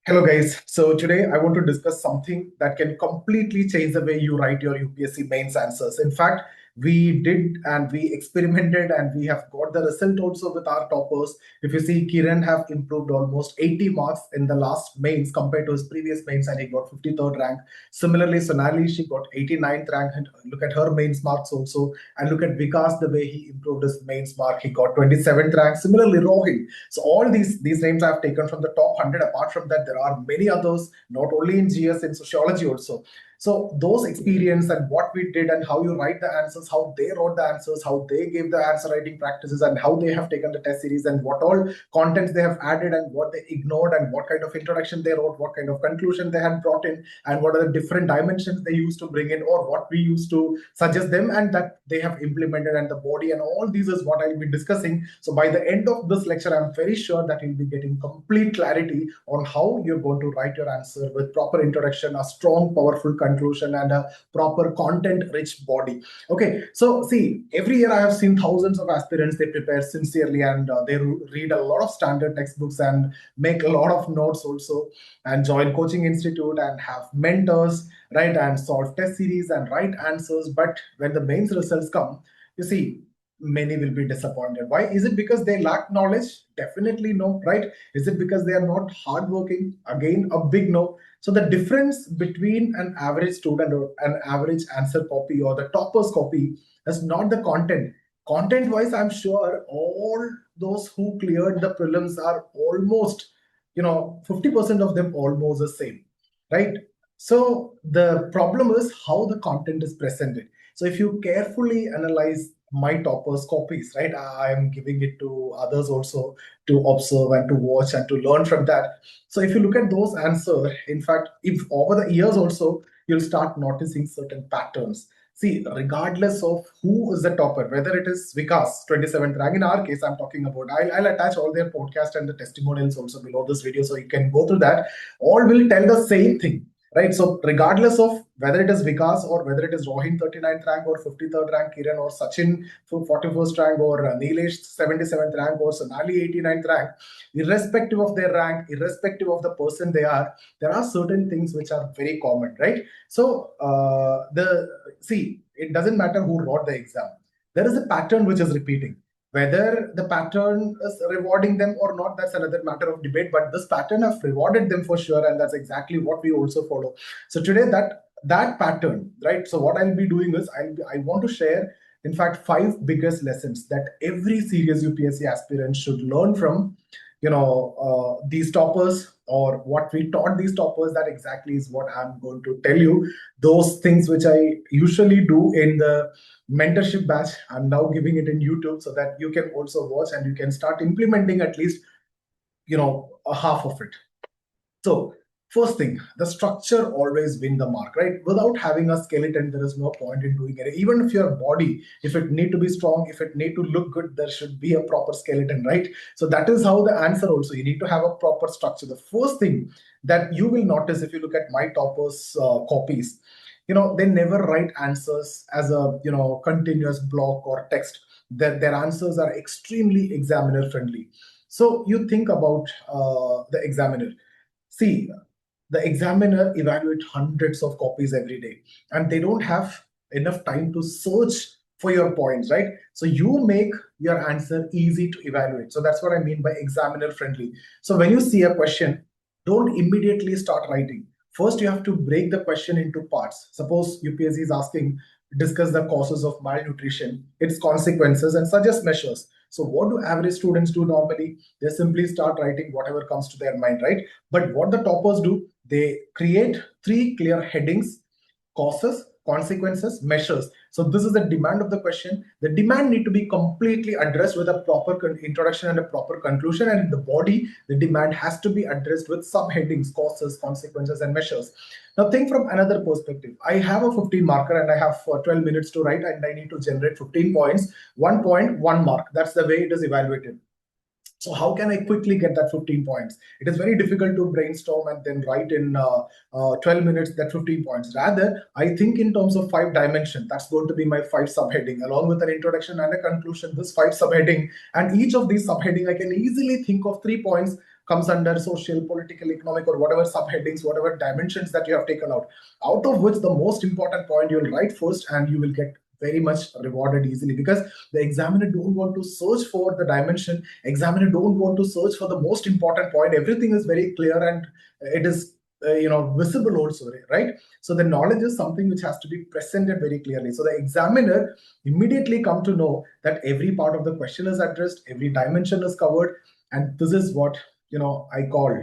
Hello guys. So today I want to discuss something that can completely change the way you write your UPSC mains answers. In fact, we did and we experimented and we have got the result also with our toppers. If you see, Kiran have improved almost 80 marks in the last mains compared to his previous mains and he got 53rd rank. Similarly, Sonali, she got 89th rank and look at her mains marks also. And look at Vikas, the way he improved his mains mark, he got 27th rank. Similarly, Rohit. So all these names I have taken from the top 100. Apart from that, there are many others, not only in GS, in sociology also. So those experience and what we did and how you write the answers, how they wrote the answers, how they gave the answer writing practices, and how they have taken the test series and what all contents they have added and what they ignored and what kind of introduction they wrote, what kind of conclusion they had brought in, and what are the different dimensions they used to bring in or what we used to suggest them and that they have implemented and the body and all these is what I'll be discussing. So by the end of this lecture, I'm very sure that you'll be getting complete clarity on how you're going to write your answer with proper introduction, a strong, powerful conclusion, and a proper content-rich body. Okay, so see, every year I have seen thousands of aspirants, they prepare sincerely and they read a lot of standard textbooks and make a lot of notes also and join coaching institute and have mentors, right, and solve test series and write answers. But when the mains results come, you see, many will be disappointed. Why? Is it because they lack knowledge? Definitely no, right? Is it because they are not hardworking? Again, a big no. So the difference between an average student or an average answer copy or the topper's copy is not the content. Content wise, I'm sure all those who cleared the prelims are almost, 50% of them almost the same, right? So the problem is how the content is presented. So if you carefully analyze my toppers copies, right, I am giving it to others also to observe and to watch and to learn from that. So if you look at those answers, in fact, if over the years also, you'll start noticing certain patterns. See, regardless of who is the topper, whether it is Vikas, 27th rank, in our case, I'm talking about, I'll attach all their podcast and the testimonials also below this video so you can go through that. All will tell the same thing, right? So regardless of whether it is Vikas or whether it is Rohin 39th rank or 53rd rank, Kiran or Sachin 41st rank or Nilesh 77th rank or Sonali 89th rank, irrespective of their rank, irrespective of the person they are, there are certain things which are very common, right? So it doesn't matter who wrote the exam. There is a pattern which is repeating. Whether the pattern is rewarding them or not, that's another matter of debate. But this pattern have rewarded them for sure, and that's exactly what we also follow. So today, that pattern, right? So what I'll be doing is I want to share, in fact, 5 biggest lessons that every serious UPSC aspirant should learn from, these toppers or what we taught these toppers. That exactly is what I'm going to tell you. Those things which I usually do in the mentorship batch, I'm now giving it in YouTube so that you can also watch and you can start implementing at least, a half of it. So first thing, the structure always win the mark, right? Without having a skeleton, there is no point in doing it. Even if your body, if it need to be strong, if it need to look good, there should be a proper skeleton, right? So that is how the answer also, you need to have a proper structure. The first thing that you will notice if you look at my toppers copies, they never write answers as a, continuous block or text. Their answers are extremely examiner friendly. So you think about the examiner. See, the examiner evaluate hundreds of copies every day, and they don't have enough time to search for your points, right? So you make your answer easy to evaluate. So that's what I mean by examiner friendly. So when you see a question, don't immediately start writing. First, you have to break the question into parts. Suppose UPSC is asking, discuss the causes of malnutrition, its consequences, and suggest measures. So what do average students do normally? They simply start writing whatever comes to their mind, right? But what the toppers do, they create 3 clear headings: causes, consequences, measures. So this is the demand of the question. The demand need to be completely addressed with a proper introduction and a proper conclusion. And in the body, the demand has to be addressed with subheadings: causes, consequences, and measures. Now think from another perspective. I have a 15 marker and I have 12 minutes to write and I need to generate 15 points. 1 point, 1 mark. That's the way it is evaluated. So how can I quickly get that 15 points? It is very difficult to brainstorm and then write in 12 minutes that 15 points. Rather, I think in terms of 5 dimensions. That's going to be my 5 subheading, along with an introduction and a conclusion, this 5 subheading. And each of these subheading, I can easily think of 3 points comes under social, political, economic, or whatever subheadings, whatever dimensions that you have taken out of which the most important point you'll write first, and you will get very much rewarded easily, because the examiner don't want to search for the dimension. Examiner don't want to search for the most important point. Everything is very clear, and it is visible also, right? So the knowledge is something which has to be presented very clearly, so the examiner immediately come to know that every part of the question is addressed, every dimension is covered. And this is what I call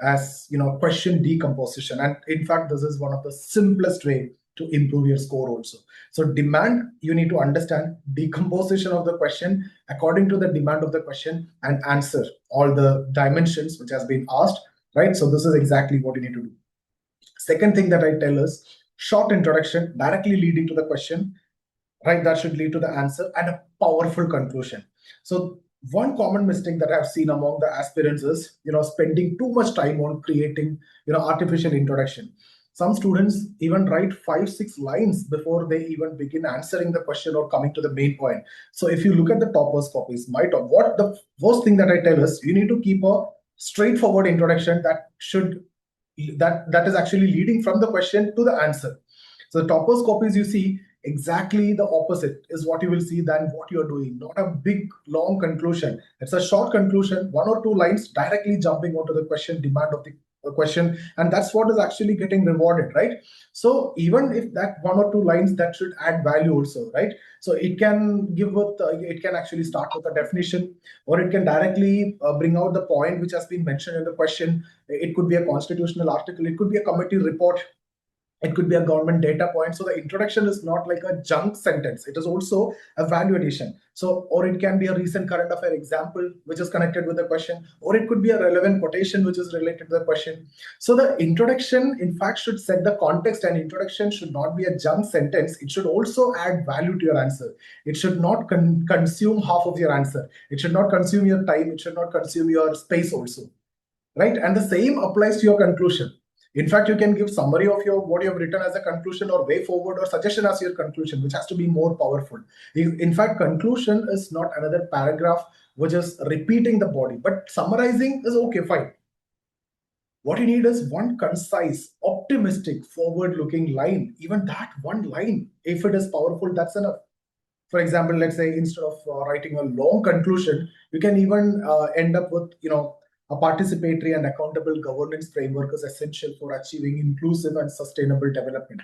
as question decomposition. And in fact, this is one of the simplest way to improve your score also. So demand, you need to understand decomposition of the question according to the demand of the question, and answer all the dimensions which has been asked, right? So this is exactly what you need to do. Second thing that I tell is short introduction directly leading to the question, right? That should lead to the answer, and a powerful conclusion. So one common mistake that I've seen among the aspirants is spending too much time on creating artificial introduction. Some students even write 5-6 lines before they even begin answering the question or coming to the main point. So if you look at the toppers copies, what the first thing that I tell is, you need to keep a straightforward introduction that is actually leading from the question to the answer. So the toppers copies, you see exactly the opposite is what you will see than what you're doing. Not a big long conclusion. It's a short conclusion, 1 or 2 lines directly jumping onto the question, demand of the question, and that's what is actually getting rewarded, right? So even if that 1 or 2 lines, that should add value also, right? So it can it can actually start with a definition, or it can directly bring out the point which has been mentioned in the question. It could be a constitutional article, it could be a committee report, it could be a government data point. So the introduction is not like a junk sentence, it is also a value addition. So, or it can be a recent current affair example which is connected with the question, or it could be a relevant quotation which is related to the question. So the introduction in fact should set the context, and introduction should not be a junk sentence. It should also add value to your answer. It should not consume half of your answer. It should not consume your time. It should not consume your space also, right? And the same applies to your conclusion. In fact, you can give summary of what you have written as a conclusion, or way forward, or suggestion as your conclusion, which has to be more powerful. In fact, conclusion is not another paragraph which is repeating the body, but summarizing is okay, fine. What you need is one concise, optimistic, forward-looking line. Even that one line, if it is powerful, that's enough. For example, let's say instead of writing a long conclusion, you can even end up with, a participatory and accountable governance framework is essential for achieving inclusive and sustainable development.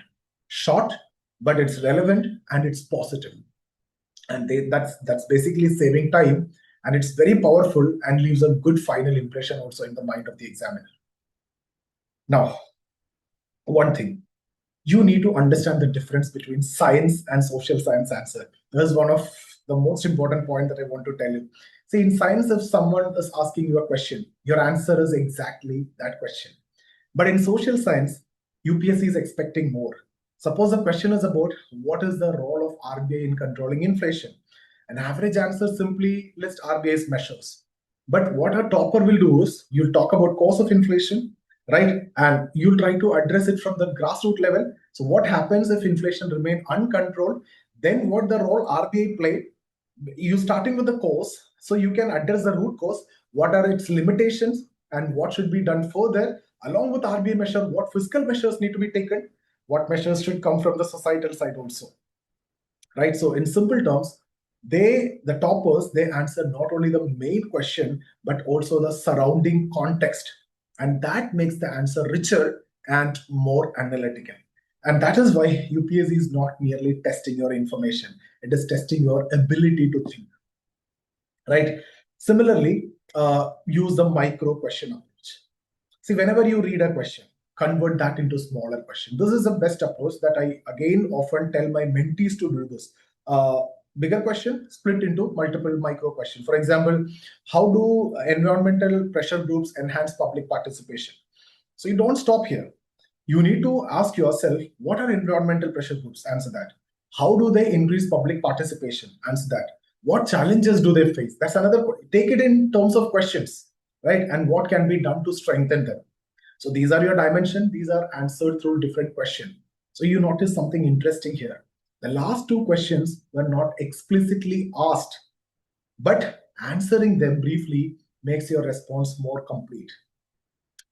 Short, but it's relevant and it's positive. And that's basically saving time, and it's very powerful and leaves a good final impression also in the mind of the examiner. Now, one thing, you need to understand the difference between science and social science answer. This is one of the most important point that I want to tell you. See, in science, if someone is asking you a question, your answer is exactly that question. But in social science, UPSC is expecting more. Suppose the question is about what is the role of RBI in controlling inflation. An average answer simply lists RBI's measures. But what a topper will do is, you'll talk about cause of inflation, right? And you'll try to address it from the grassroots level. So what happens if inflation remains uncontrolled? Then what the role RBI played? You starting with the cause, so you can address the root cause. What are its limitations and what should be done further? Along with RBI measure, what fiscal measures need to be taken? What measures should come from the societal side also? Right? So in simple terms, the toppers, they answer not only the main question, but also the surrounding context. And that makes the answer richer and more analytical. And that is why UPSC is not merely testing your information, it is testing your ability to think. Right? Similarly, use the micro question approach. See, whenever you read a question, convert that into smaller question. This is the best approach that I again often tell my mentees to do this. Bigger question split into multiple micro questions. For example, how do environmental pressure groups enhance public participation? So you don't stop here. You need to ask yourself, what are environmental pressure groups? Answer that. How do they increase public participation? Answer that. What challenges do they face? That's another. Take it in terms of questions, right? And what can be done to strengthen them? So these are your dimensions. These are answered through different questions. So you notice something interesting here. The last 2 questions were not explicitly asked, but answering them briefly makes your response more complete,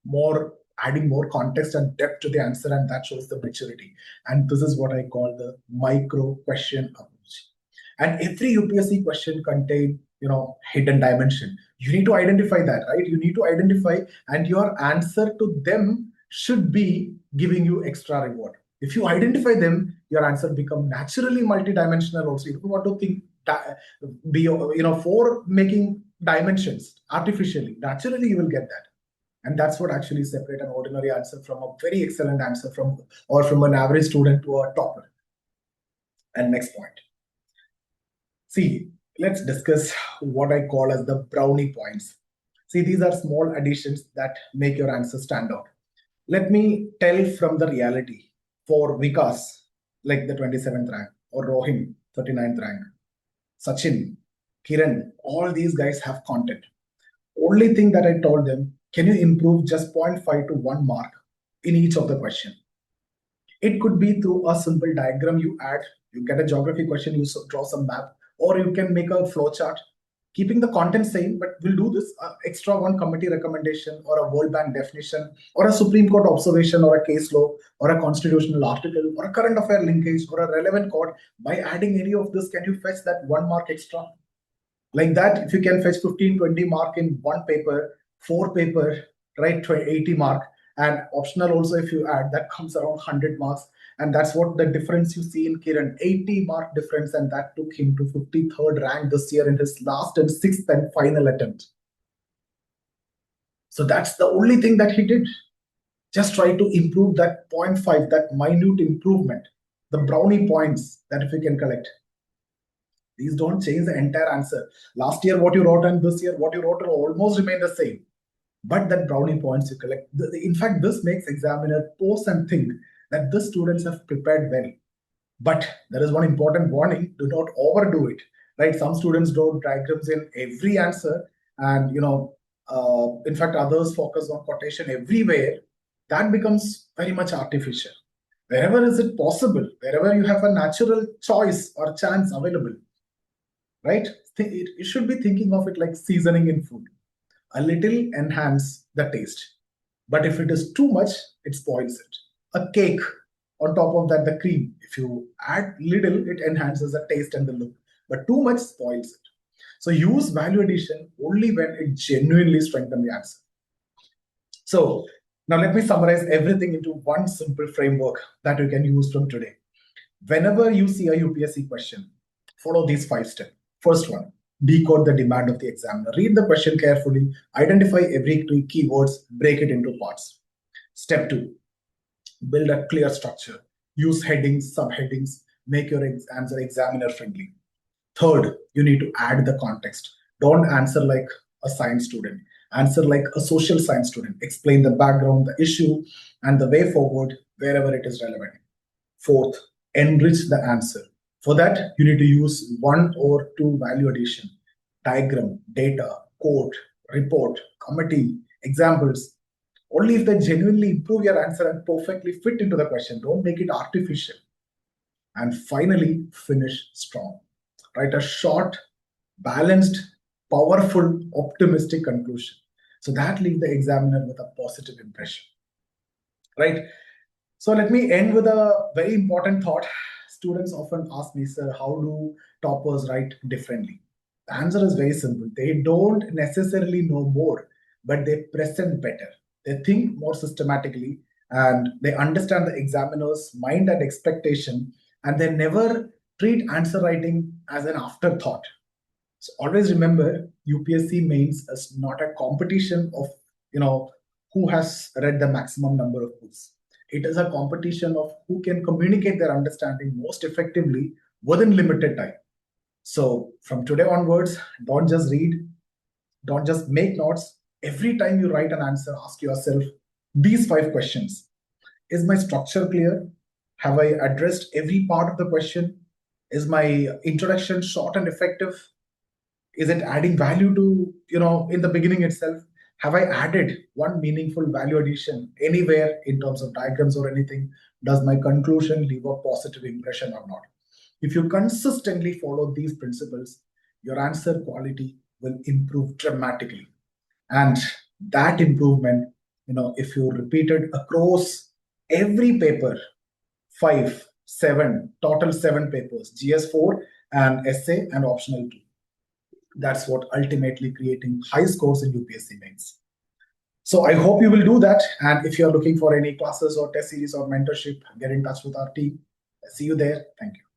more adding more context and depth to the answer, and that shows the maturity. And this is what I call the micro question approach. And every UPSC question contain hidden dimension. You need to identify that, right? You need to identify, and your answer to them should be giving you extra reward. If you identify them, your answer become naturally multidimensional. Also, if you want to think be for making dimensions artificially, naturally you will get that. And that's what actually separates an ordinary answer from a very excellent answer from an average student to a topper. And next point. See, let's discuss what I call as the brownie points. See, these are small additions that make your answer stand out. Let me tell from the reality. For Vikas, like the 27th rank, or Rohim, 39th rank, Sachin, Kiran, all these guys have content. Only thing that I told them, can you improve just 0.5 to 1 mark in each of the question? It could be through a simple diagram you add. You get a geography question, you draw some map, or you can make a flow chart, keeping the content same, but we'll do this extra one committee recommendation, or a World Bank definition, or a Supreme Court observation, or a case law, or a constitutional article, or a current affair linkage, or a relevant court. By adding any of this, can you fetch that 1 mark extra? Like that, if you can fetch 15, 20 mark in one paper, 4 paper, right, 80 mark, and optional also if you add, that comes around 100 marks. And that's what the difference you see in Kiran, 80 mark difference, and that took him to 53rd rank this year in his last and 6th and final attempt. So that's the only thing that he did. Just try to improve that 0.5, that minute improvement, the brownie points that if you can collect. These don't change the entire answer. Last year what you wrote and this year what you wrote will almost remain the same. But that brownie points you collect. In fact, this makes examiner pause and think that the students have prepared well. But there is one important warning: do not overdo it. Right? Some students draw diagrams in every answer, and in fact, others focus on quotation everywhere. That becomes very much artificial. Wherever is it possible, wherever you have a natural choice or chance available, right? You should be thinking of it like seasoning in food. A little enhance the taste, but if it is too much, it spoils it. A cake, on top of that, the cream, if you add little, it enhances the taste and the look, but too much spoils it. So use value addition only when it genuinely strengthens the answer. So now let me summarize everything into one simple framework that you can use from today. Whenever you see a UPSC question, follow these 5 steps. First one, decode the demand of the examiner. Read the question carefully, identify every keywords, break it into parts. Step 2, build a clear structure. Use headings, subheadings, make your answer examiner friendly. Third, you need to add the context. Don't answer like a science student. Answer like a social science student. Explain the background, the issue, and the way forward wherever it is relevant. Fourth, enrich the answer. For that, you need to use 1 or 2 value addition, diagram, data, quote, report, committee, examples. Only if they genuinely improve your answer and perfectly fit into the question. Don't make it artificial. And finally, finish strong. Write a short, balanced, powerful, optimistic conclusion. So that leaves the examiner with a positive impression. Right? So let me end with a very important thought. Students often ask me, sir, how do toppers write differently? The answer is very simple. They don't necessarily know more, but they present better. They think more systematically, and they understand the examiner's mind and expectation, and they never treat answer writing as an afterthought. So always remember, UPSC Mains is not a competition of who has read the maximum number of books. It is a competition of who can communicate their understanding most effectively within limited time. So from today onwards, don't just read, don't just make notes. Every time you write an answer, ask yourself these 5 questions. Is my structure clear? Have I addressed every part of the question? Is my introduction short and effective? Is it adding value to, in the beginning itself? Have I added one meaningful value addition anywhere in terms of diagrams or anything? Does my conclusion leave a positive impression or not? If you consistently follow these principles, your answer quality will improve dramatically. And that improvement, if you repeat it across every paper, 5, 7, total 7 papers, GS4 and essay and optional 2. That's what ultimately creating high scores in UPSC mains. So I hope you will do that. And if you're looking for any classes or test series or mentorship, get in touch with our team. See you there. Thank you.